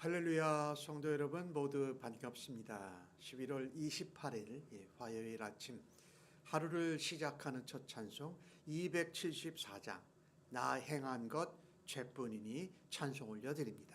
할렐루야, 성도 여러분 모두 반갑습니다. 11월 28일 화요일 아침 하루를 시작하는 첫 찬송 274장 나 행한 것 죄뿐이니 찬송 올려드립니다.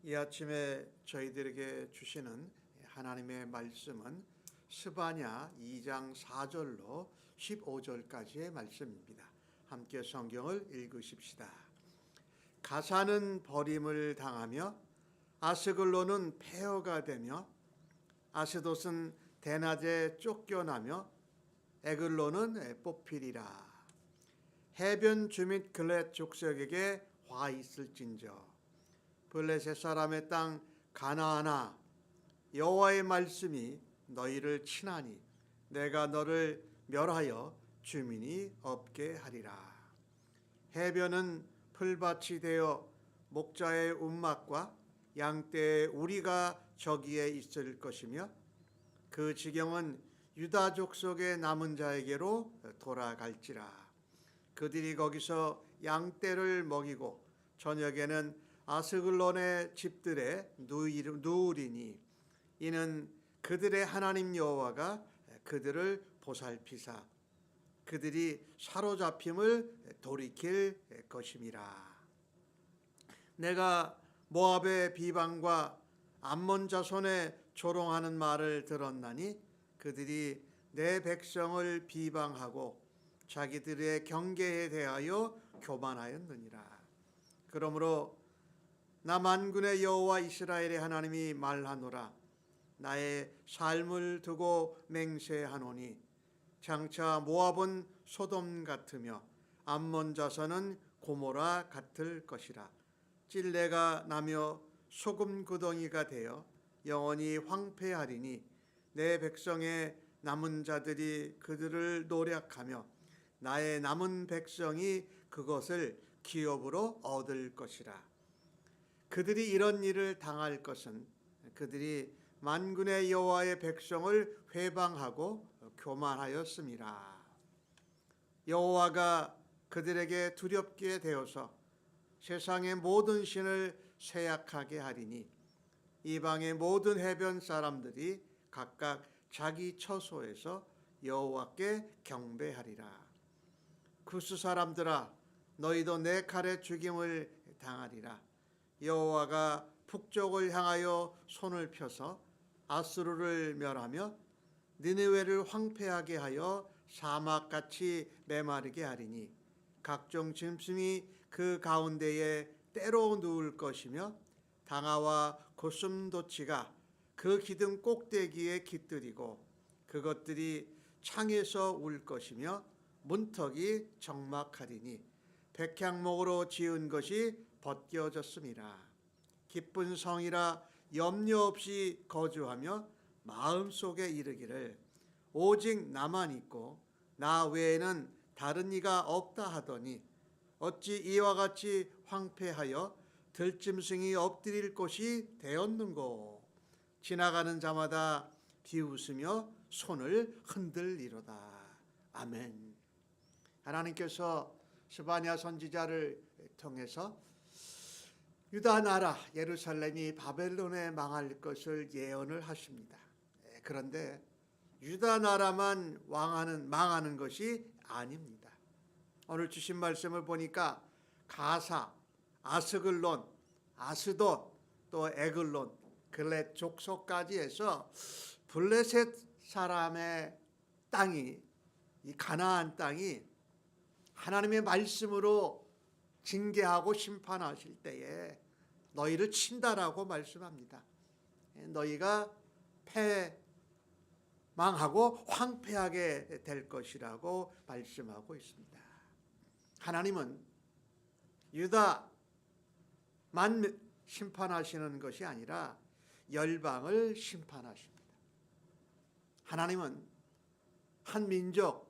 이 아침에 저희들에게 주시는 하나님의 말씀은 스바냐 2장 4절로 15절까지의 말씀입니다. 함께 성경을 읽으십시다. 가사는 버림을 당하며 아스글론은 폐허가 되며 아스돗은 대낮에 쫓겨나며 에글론은 뽑히리라. 해변 주민 글렛 족속에게 화 있을진저 블레셋 사람의 땅 가나안아, 여호와의 말씀이 너희를 치나니 내가 너를 멸하여 주민이 없게 하리라. 해변은 풀밭이 되어 목자의 움막과 양떼의 우리가 저기에 있을 것이며 그 지경은 유다 족속의 남은 자에게로 돌아갈지라. 그들이 거기서 양떼를 먹이고 저녁에는 아스글론의 집들에 누우리니 이는 그들의 하나님 여호와가 그들을 보살피사 그들이 사로잡힘을 돌이킬 것임이라. 내가 모압의 비방과 암몬 자손의 조롱하는 말을 들었나니 그들이 내 백성을 비방하고 자기들의 경계에 대하여 교만하였느니라. 그러므로 나 만군의 여호와 이스라엘의 하나님이 말하노라. 나의 삶을 두고 맹세하노니 장차 모압은 소돔 같으며 암몬 자손은 고모라 같을 것이라. 찔레가 나며 소금 구덩이가 되어 영원히 황폐하리니 내 백성의 남은 자들이 그들을 노략하며 나의 남은 백성이 그것을 기업으로 얻을 것이라. 그들이 이런 일을 당할 것은 그들이 만군의 여호와의 백성을 회방하고 교만하였음이라. 여호와가 그들에게 두렵게 되어서 세상의 모든 신을 쇠약하게 하리니 이방의 모든 해변 사람들이 각각 자기 처소에서 여호와께 경배하리라. 구스 사람들아, 너희도 내 칼에 죽임을 당하리라. 여호와가 북쪽을 향하여 손을 펴서 아수르를 멸하며 니느웨를 황폐하게 하여 사막같이 메마르게 하리니 각종 짐승이 그 가운데에 때로 누울 것이며 당아와 고슴도치가 그 기둥 꼭대기에 깃들이고 그것들이 창에서 울 것이며 문턱이 적막하리니 백향목으로 지은 것이 벗겨졌음이라. 기쁜 성이라 염려 없이 거주하며 마음속에 이르기를 오직 나만 있고 나 외에는 다른 이가 없다 하더니 어찌 이와 같이 황폐하여 들짐승이 엎드릴 곳이 되었는고. 지나가는 자마다 비웃으며 손을 흔들리로다. 아멘. 하나님께서 스바냐 선지자를 통해서 유다 나라 예루살렘이 바벨론에 망할 것을 예언을 하십니다. 그런데 유다 나라만 망하는 것이 아닙니다. 오늘 주신 말씀을 보니까 가사, 아스글론, 아스돗, 또 에글론, 글렛 족속까지 해서 블레셋 사람의 땅이, 이 가나안 땅이 하나님의 말씀으로 징계하고 심판하실 때에 너희를 친다라고 말씀합니다. 너희가 패망하고 황폐하게 될 것이라고 말씀하고 있습니다. 하나님은 유다만 심판하시는 것이 아니라 열방을 심판하십니다. 하나님은 한 민족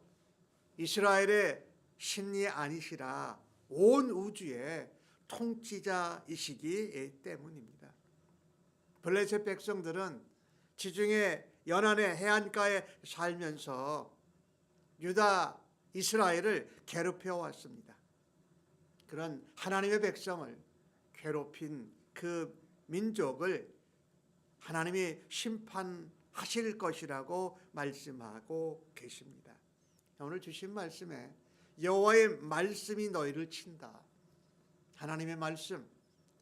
이스라엘의 신이 아니시라 온 우주의 통치자이시기 때문입니다. 블레셋 백성들은 지중해 연안의 해안가에 살면서 유다 이스라엘을 괴롭혀 왔습니다. 그런 하나님의 백성을 괴롭힌 그 민족을 하나님이 심판하실 것이라고 말씀하고 계십니다. 오늘 주신 말씀에 여호와의 말씀이 너희를 친다. 하나님의 말씀,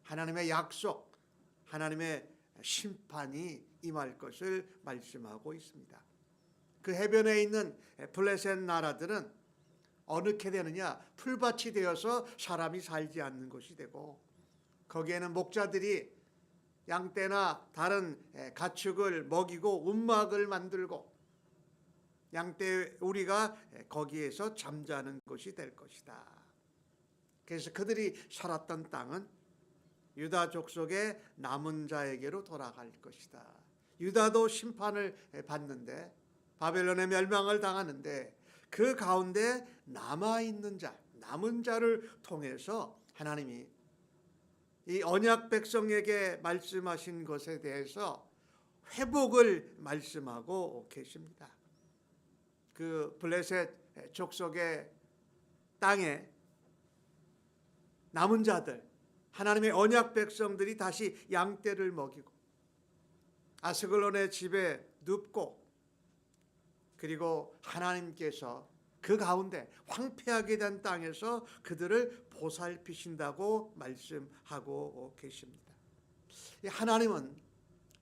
하나님의 약속, 하나님의 심판이 임할 것을 말씀하고 있습니다. 그 해변에 있는 블레셋 나라들은 어떻게 되느냐? 풀밭이 되어서 사람이 살지 않는 곳이 되고 거기에는 목자들이 양떼나 다른 가축을 먹이고 움막을 만들고 양떼 우리가 거기에서 잠자는 곳이 될 것이다. 그래서 그들이 살았던 땅은 유다 족속의 남은 자에게로 돌아갈 것이다. 유다도 심판을 받는데 바벨론의 멸망을 당하는데 그 가운데 남아있는 자, 남은 자를 통해서 하나님이 이 언약 백성에게 말씀하신 것에 대해서 회복을 말씀하고 계십니다. 그 블레셋 족속의 땅에 남은 자들, 하나님의 언약 백성들이 다시 양떼를 먹이고 아스글론의 집에 눕고 그리고 하나님께서 그 가운데 황폐하게 된 땅에서 그들을 보살피신다고 말씀하고 계십니다. 하나님은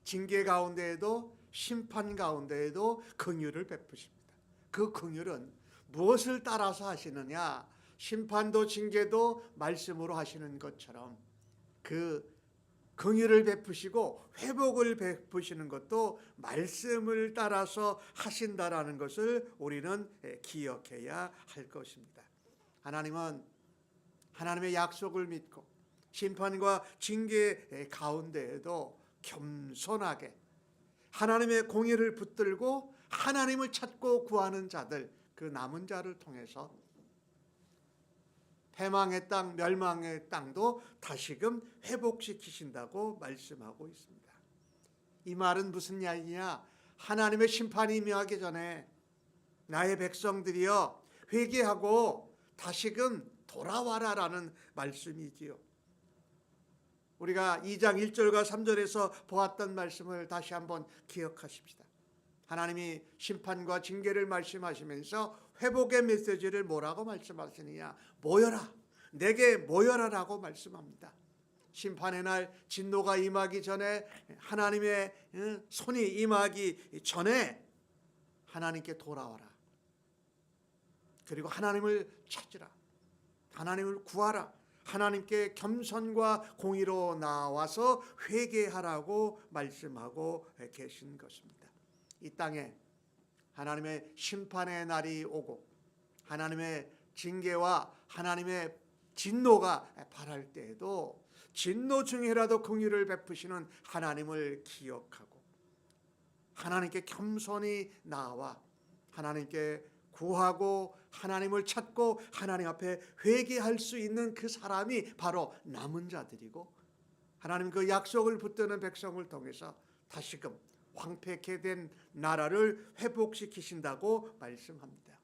징계 가운데에도 심판 가운데에도 긍휼을 베푸십니다. 그 긍휼은 무엇을 따라서 하시느냐? 심판도 징계도 말씀으로 하시는 것처럼 그 긍휼을 베푸시고 회복을 베푸시는 것도 말씀을 따라서 하신다라는 것을 우리는 기억해야 할 것입니다. 하나님은 하나님의 약속을 믿고 심판과 징계 가운데에도 겸손하게 하나님의 공의를 붙들고 하나님을 찾고 구하는 자들, 그 남은 자를 통해서 패망의 땅, 멸망의 땅도 다시금 회복시키신다고 말씀하고 있습니다. 이 말은 무슨 이야기냐? 하나님의 심판이 임하기 전에 나의 백성들이여 회개하고 다시금 돌아와라라는 말씀이지요. 우리가 2장 1절과 3절에서 보았던 말씀을 다시 한번 기억하십시다. 하나님이 심판과 징계를 말씀하시면서 회복의 메시지를 뭐라고 말씀하시느냐? 모여라, 내게 모여라라고 말씀합니다. 심판의 날 진노가 임하기 전에, 하나님의 손이 임하기 전에 하나님께 돌아와라. 그리고 하나님을 찾으라, 하나님을 구하라, 하나님께 겸손과 공의로 나와서 회개하라고 말씀하고 계신 것입니다. 이 땅에 하나님의 심판의 날이 오고 하나님의 징계와 하나님의 진노가 발할 때에도 진노 중에라도 긍휼을 베푸시는 하나님을 기억하고 하나님께 겸손히 나와 하나님께 구하고 하나님을 찾고 하나님 앞에 회개할 수 있는 그 사람이 바로 남은 자들이고, 하나님 그 약속을 붙드는 백성을 통해서 다시금 황폐케 된 나라를 회복시키신다고 말씀합니다.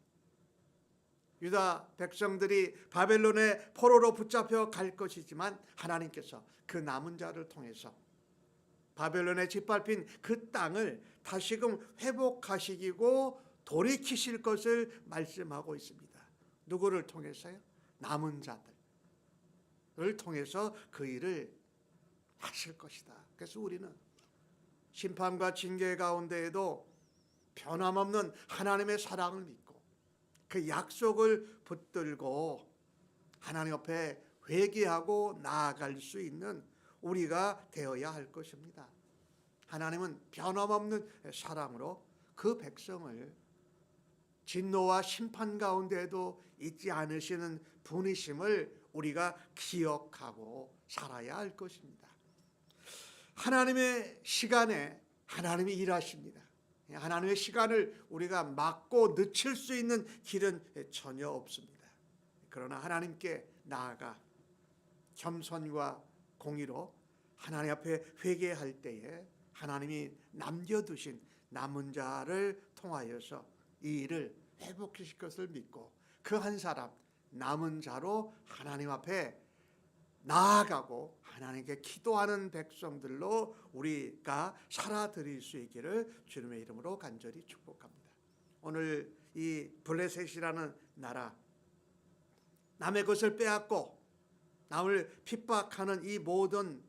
유다 백성들이 바벨론의 포로로 붙잡혀 갈 것이지만 하나님께서 그 남은 자를 통해서 바벨론에 짓밟힌 그 땅을 다시금 회복하시고 돌이키실 것을 말씀하고 있습니다. 누구를 통해서요? 남은 자들을 통해서 그 일을 하실 것이다. 그래서 우리는 심판과 징계 가운데에도 변함없는 하나님의 사랑을 믿고 그 약속을 붙들고 하나님 앞에 회개하고 나아갈 수 있는 우리가 되어야 할 것입니다. 하나님은 변함없는 사랑으로 그 백성을 진노와 심판 가운데에도 잊지 않으시는 분이심을 우리가 기억하고 살아야 할 것입니다. 하나님의 시간에 하나님이 일하십니다. 하나님의 시간을 우리가 막고 늦출 수 있는 길은 전혀 없습니다. 그러나 하나님께 나아가 겸손과 공의로 하나님 앞에 회개할 때에 하나님이 남겨두신 남은 자를 통하여서 이 일을 회복시킬 것을 믿고 그 한 사람 남은 자로 하나님 앞에 나아가고 하나님께 기도하는 백성들로 우리가 살아드릴 수 있기를 주님의 이름으로 간절히 축복합니다. 오늘 이 블레셋이라는 나라, 남의 것을 빼앗고 남을 핍박하는 이 모든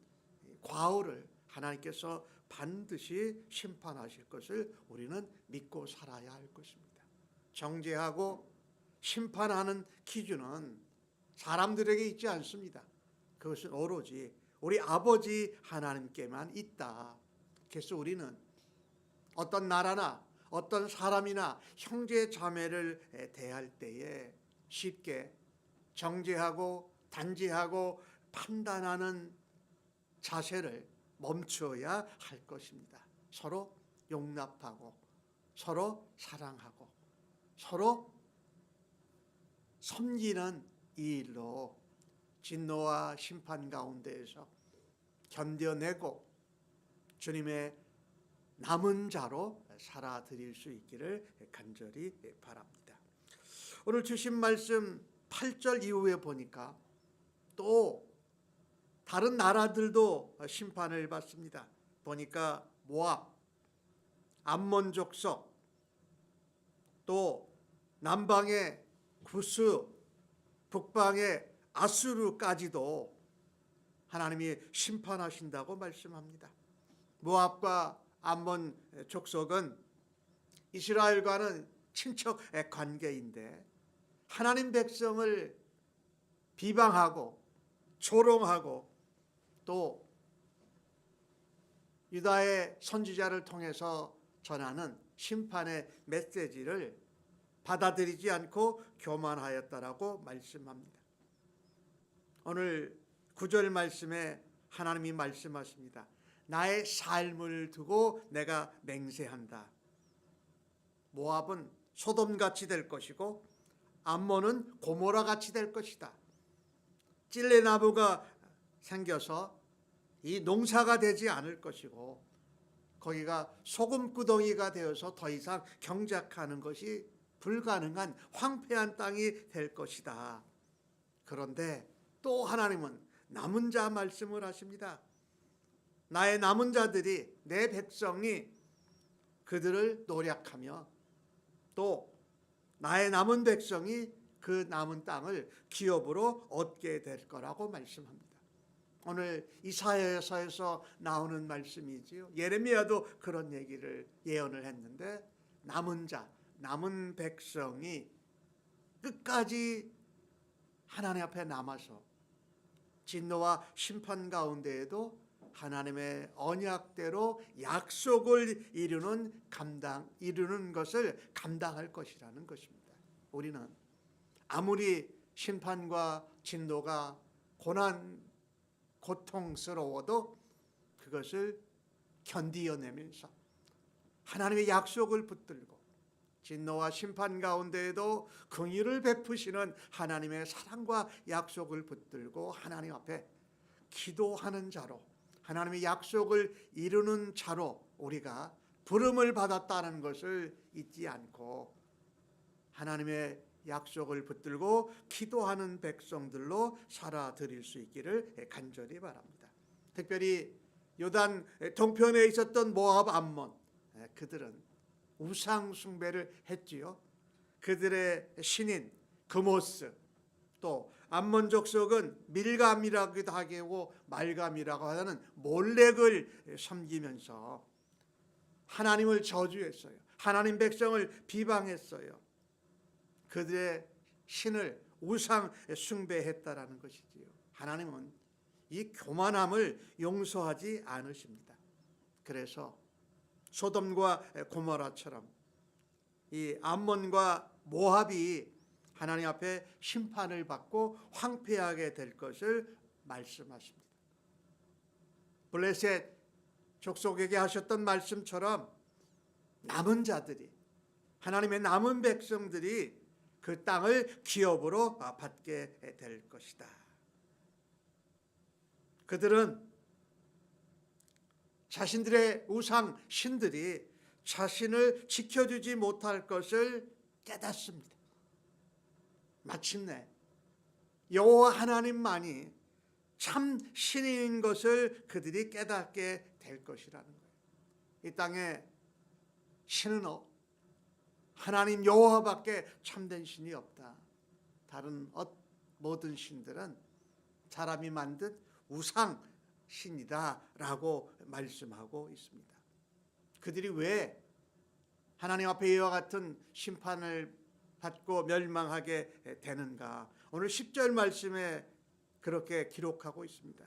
과오를 하나님께서 반드시 심판하실 것을 우리는 믿고 살아야 할 것입니다. 정죄하고 심판하는 기준은 사람들에게 있지 않습니다. 그것은 오로지 우리 아버지 하나님께만 있다. 그래서 우리는 어떤 나라나 어떤 사람이나 형제 자매를 대할 때에 쉽게 정죄하고 단죄하고 판단하는 자세를 멈춰야 할 것입니다. 서로 용납하고 서로 사랑하고 서로 섬기는 이 일로 진노와 심판 가운데에서 견뎌내고 주님의 남은 자로 살아드릴 수 있기를 간절히 바랍니다. 오늘 주신 말씀 8절 이후에 보니까 또 다른 나라들도 심판을 받습니다. 보니까 모압, 암몬 족속, 또 남방의 구스, 북방의 아수르까지도 하나님이 심판하신다고 말씀합니다. 모압과 암몬 족속은 이스라엘과는 친척 관계인데 하나님 백성을 비방하고 조롱하고 또 유다의 선지자를 통해서 전하는 심판의 메시지를 받아들이지 않고 교만하였다라고 말씀합니다. 오늘 9절 말씀에 하나님이 말씀하십니다. 나의 삶을 두고 내가 맹세한다. 모압은 소돔같이 될 것이고 암몬은 고모라같이 될 것이다. 찔레나무가 생겨서 이 농사가 되지 않을 것이고 거기가 소금구덩이가 되어서 더 이상 경작하는 것이 불가능한 황폐한 땅이 될 것이다. 그런데 또 하나님은 남은 자 말씀을 하십니다. 나의 남은 자들이, 내 백성이 그들을 노력하며 또 나의 남은 백성이 그 남은 땅을 기업으로 얻게 될 거라고 말씀합니다. 오늘 이사야서에서 나오는 말씀이지요. 예레미야도 그런 얘기를 예언을 했는데 남은 자, 남은 백성이 끝까지 하나님 앞에 남아서 진노와 심판 가운데에도 하나님의 언약대로 약속을 이루는 것을 감당할 것이라는 것입니다. 우리는 아무리 심판과 진노가 고통스러워도 그것을 견디어내면서 하나님의 약속을 붙들고 진노와 심판 가운데에도 긍휼을 베푸시는 하나님의 사랑과 약속을 붙들고 하나님 앞에 기도하는 자로, 하나님의 약속을 이루는 자로 우리가 부름을 받았다는 것을 잊지 않고 하나님의 약속을 붙들고 기도하는 백성들로 살아드릴 수 있기를 간절히 바랍니다. 특별히 요단 동편에 있었던 모압, 암몬, 그들은 우상 숭배를 했지요. 그들의 신인 그모스, 또 암몬 족속은 밀감이라고도 하고 말감이라고 하는 몰렉을 섬기면서 하나님을 저주했어요. 하나님 백성을 비방했어요. 그들의 신을 우상 숭배했다라는 것이지요. 하나님은 이 교만함을 용서하지 않으십니다. 그래서 소돔과 고모라처럼 이 암몬과 모압이 하나님 앞에 심판을 받고 황폐하게 될 것을 말씀하십니다. 블레셋 족속에게 하셨던 말씀처럼 남은 자들이, 하나님의 남은 백성들이 그 땅을 기업으로 받게 될 것이다. 그들은 자신들의 우상 신들이 자신을 지켜주지 못할 것을 깨닫습니다. 마침내 여호와 하나님만이 참 신인 것을 그들이 깨닫게 될 것이라는 거예요. 이 땅에 신은 하나님 여호와밖에 참된 신이 없다. 다른 모든 신들은 사람이 만든 우상 신이다라고 말씀하고 있습니다. 그들이 왜 하나님 앞에 이와 같은 심판을 받고 멸망하게 되는가? 오늘 10절 말씀에 그렇게 기록하고 있습니다.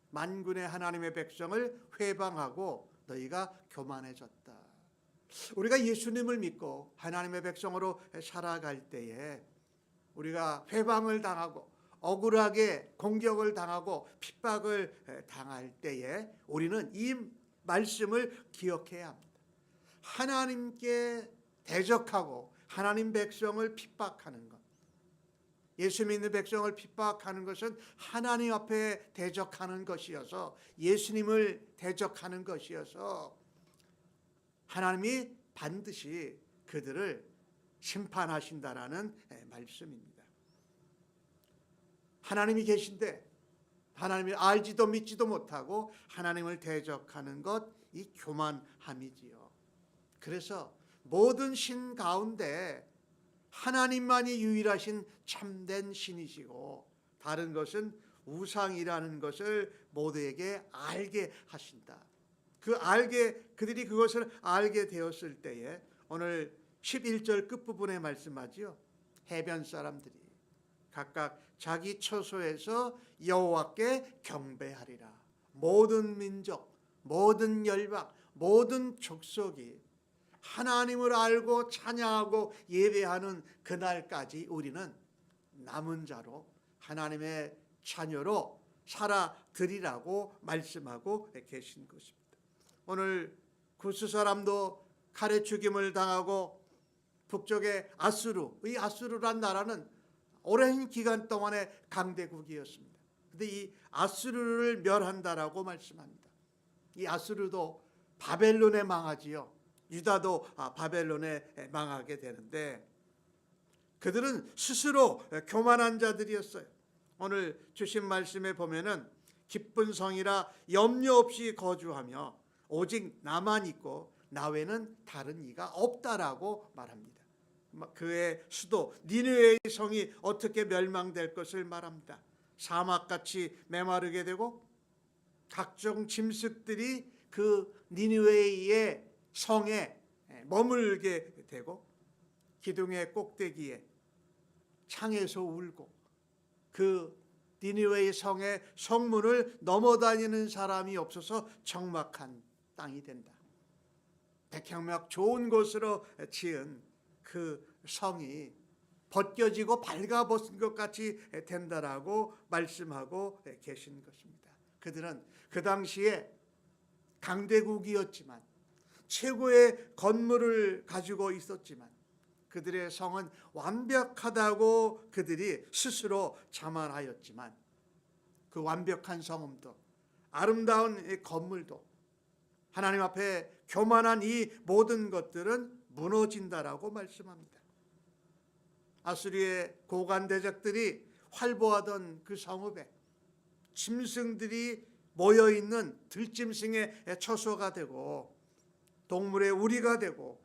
만군의 하나님의 백성을 회방하고 너희가 교만해졌다. 우리가 예수님을 믿고 하나님의 백성으로 살아갈 때에 우리가 회방을 당하고 억울하게 공격을 당하고 핍박을 당할 때에 우리는 이 말씀을 기억해야 합니다. 하나님께 대적하고 하나님 백성을 핍박하는 것, 예수 믿는 백성을 핍박하는 것은 하나님 앞에 대적하는 것이어서, 예수님을 대적하는 것이어서 하나님이 반드시 그들을 심판하신다라는 말씀입니다. 하나님이 계신데 하나님을 알지도 믿지도 못하고 하나님을 대적하는 것, 이 교만함이지요. 그래서 모든 신 가운데 하나님만이 유일하신 참된 신이시고 다른 것은 우상이라는 것을 모두에게 알게 하신다. 그들이 그것을 알게 되었을 때에 오늘 11절 끝부분에 말씀하지요. 해변 사람들이 각각 자기 처소에서 여호와께 경배하리라. 모든 민족, 모든 열방, 모든 족속이 하나님을 알고 찬양하고 예배하는 그날까지 우리는 남은 자로 하나님의 자녀로 살아들이라고 말씀하고 계신 것입니다. 오늘 구스 사람도 칼에 죽임을 당하고 북쪽의 이 아수르란 나라는 오랜 기간 동안의 강대국이었습니다. 그런데 이 아수르를 멸한다라고 말씀합니다. 이 아수르도 바벨론에 망하지요. 유다도 바벨론에 망하게 되는데 그들은 스스로 교만한 자들이었어요. 오늘 주신 말씀에 보면은 기쁜 성이라 염려 없이 거주하며 오직 나만 있고 나 외에는 다른 이가 없다라고 말합니다. 그의 수도 니느웨의 성이 어떻게 멸망될 것을 말합니다. 사막같이 메마르게 되고 각종 짐승들이 그 니느웨의 성에 머물게 되고 기둥의 꼭대기에 창에서 울고 그 니느웨의 성의 성문을 넘어다니는 사람이 없어서 적막한 땅이 된다. 백향목 좋은 곳으로 지은 그 성이 벗겨지고 발가벗은 것 같이 된다라고 말씀하고 계신 것입니다. 그들은 그 당시에 강대국이었지만 최고의 건물을 가지고 있었지만 그들의 성은 완벽하다고 그들이 스스로 자만하였지만 그 완벽한 성음도 아름다운 건물도 하나님 앞에 교만한 이 모든 것들은 무너진다라고 말씀합니다. 아수리의 고관 대적들이 활보하던 그 성읍에 짐승들이 모여있는 들짐승의 처소가 되고 동물의 우리가 되고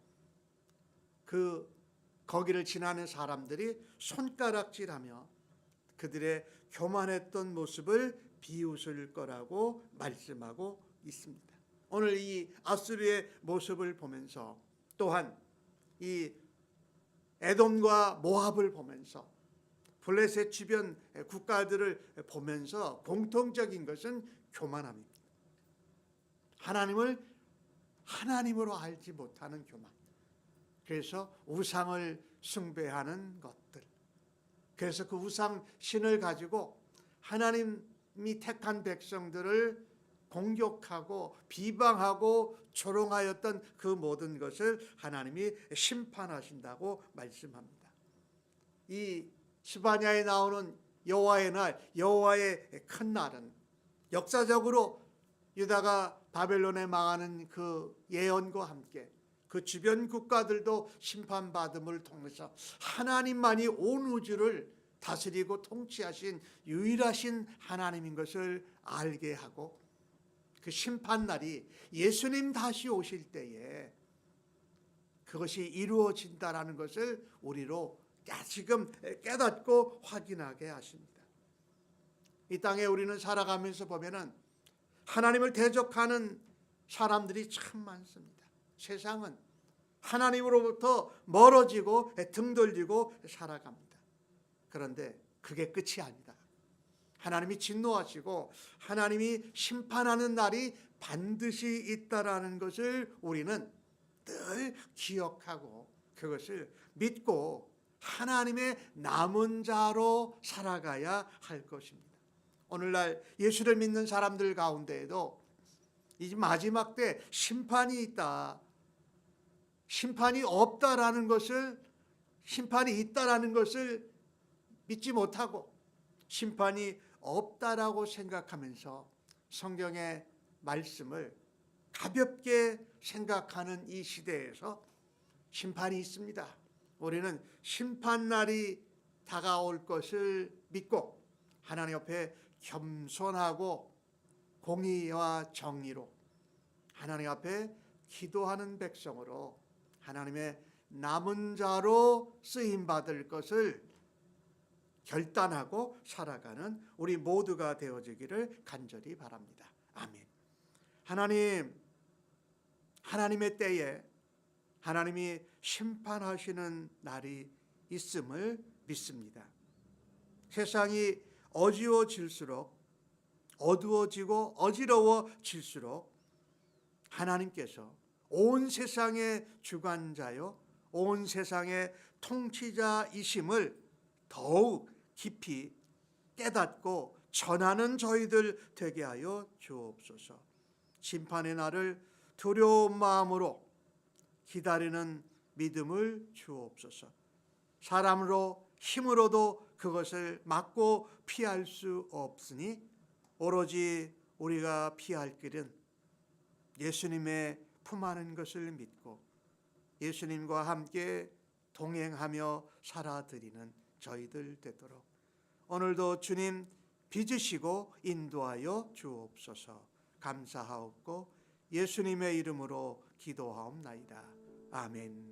거기를 지나는 사람들이 손가락질하며 그들의 교만했던 모습을 비웃을 거라고 말씀하고 있습니다. 오늘 이 아수르의 모습을 보면서 또한 이 에돔과 모압을 보면서 블레셋 주변 국가들을 보면서 공통적인 것은 교만함입니다. 하나님을 하나님으로 알지 못하는 교만. 그래서 우상을 숭배하는 것들. 그래서 그 우상 신을 가지고 하나님이 택한 백성들을 공격하고 비방하고 조롱하였던 그 모든 것을 하나님이 심판하신다고 말씀합니다. 이 스바냐에 나오는 여호와의 날, 여호와의 큰 날은 역사적으로 유다가 바벨론에 망하는 그 예언과 함께 그 주변 국가들도 심판받음을 통해서 하나님만이 온 우주를 다스리고 통치하신 유일하신 하나님인 것을 알게 하고 그 심판날이 예수님 다시 오실 때에 그것이 이루어진다라는 것을 우리로 지금 깨닫고 확인하게 하십니다. 이 땅에 우리는 살아가면서 보면은 하나님을 대적하는 사람들이 참 많습니다. 세상은 하나님으로부터 멀어지고 등 돌리고 살아갑니다. 그런데 그게 끝이 아니다. 하나님이 진노하시고 하나님이 심판하는 날이 반드시 있다라는 것을 우리는 늘 기억하고 그것을 믿고 하나님의 남은 자로 살아가야 할 것입니다. 오늘날 예수를 믿는 사람들 가운데에도 이 마지막 때 심판이 있다, 심판이 없다라는 것을, 심판이 있다라는 것을 믿지 못하고 심판이 없다라고 생각하면서 성경의 말씀을 가볍게 생각하는 이 시대에서 심판이 있습니다. 우리는 심판날이 다가올 것을 믿고 하나님 앞에 겸손하고 공의와 정의로 하나님 앞에 기도하는 백성으로 하나님의 남은 자로 쓰임 받을 것을 결단하고 살아가는 우리 모두가 되어지기를 간절히 바랍니다. 아멘. 하나님의 때에 하나님이 심판하시는 날이 있음을 믿습니다. 세상이 어지러워질수록, 어두워지고 어지러워질수록 하나님께서 온 세상의 주관자요, 온 세상의 통치자이심을 더욱 깊이 깨닫고 전하는 저희들 되게 하여 주옵소서. 심판의 날을 두려운 마음으로 기다리는 믿음을 주옵소서. 사람으로 힘으로도 그것을 막고 피할 수 없으니 오로지 우리가 피할 길은 예수님의 품 안인 것을 믿고 예수님과 함께 동행하며 살아드리는 저희들 되도록 오늘도 주님 빚으시고 인도하여 주옵소서. 감사하옵고 예수님의 이름으로 기도하옵나이다. 아멘.